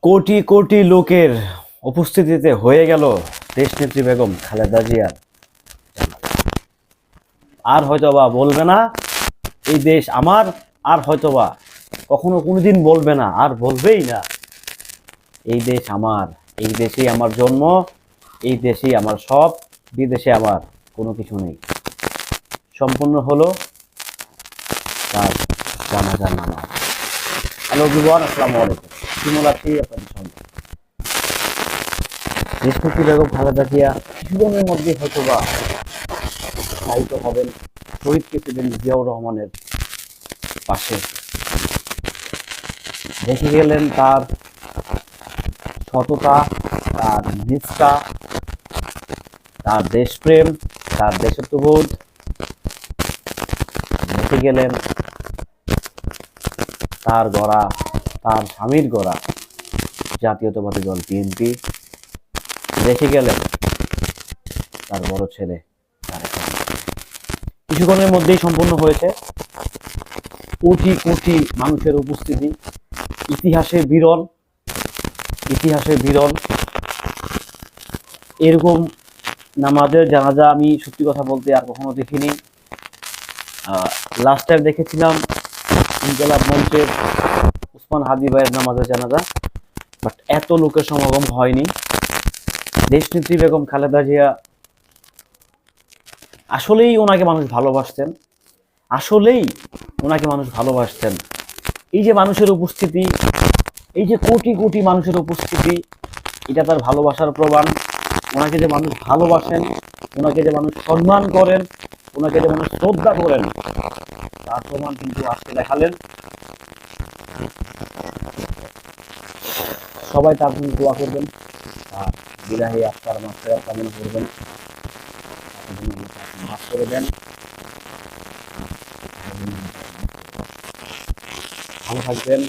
কোটি কোটি লোকের উপস্থিতিতে হয়ে গেল দেশনেত্রী বেগম খালেদা জিয়ার। আর হয়তোবা বলবে না এই দেশ আমার, আর হয়তোবা কখনো কোনোদিন বলবে না, আর বলবেই না এই দেশ আমার, এই দেশেই আমার জন্ম, এই দেশেই আমার সব, বিদেশে আমার কোনো কিছু নেই। সম্পূর্ণ হলো তার জানাজার নামাজ। হ্যালো এভরিওয়ান, আসসালামু আলাইকুম। শিমুল আছি আপনাদের সঙ্গে। দেশনেত্রী বেগম খালেদা জিয়া জীবনের মধ্যে হয়তোবা শায়িত হবেন শহীদ প্রেসিডেন্ট জিয়াউর রহমানের পাশে। দেখে গেলেন তার সততা, তার নিষ্ঠা, তার দেশপ্রেম, তার দেশত্ববোধ। দেখে গেলেন তার গড়া, তার স্বামীর গড়া জাতীয়তাবাদী দল বিএনপি। দেখে গেলেন তার বড় ছেলে তারেক রহমান। কিছুক্ষণের মধ্যেই সম্পন্ন হয়েছে কোটি কোটি মানুষের উপস্থিতি। ইতিহাসে বিরল, ইতিহাসে বিরল এরকম নামাজের জানাজা আমি সত্যি কথা বলতে আর কখনো দেখিনি। লাস্ট টাইম দেখেছিলাম ইনকিলাব মঞ্চের উসমান হাদি ভাইয়ের নামাজের জানাজা, বাট এত লোকের সমাগম হয়নি। দেশনেত্রী বেগম খালেদা জিয়া আসলেই ওনাকে মানুষ ভালোবাসতেন, আসলেই ওনাকে মানুষ ভালোবাসতেন। এই যে মানুষের উপস্থিতি, এই যে কোটি কোটি মানুষের উপস্থিতি, এটা তার ভালোবাসার প্রমাণ। ওনাকে যে মানুষ ভালোবাসেন, ওনাকে যে মানুষ সম্মান করেন, ওনাকে যে মানুষ শ্রদ্ধা করেন, তার প্রমাণ কিন্তু আজকে দেখালেন। সবাই তার জন্য দোয়া করবেন, আর বিরাহী আত্মার মাত্রা কামনা করবেন, মাফ করে দেন। ভালো থাকবেন।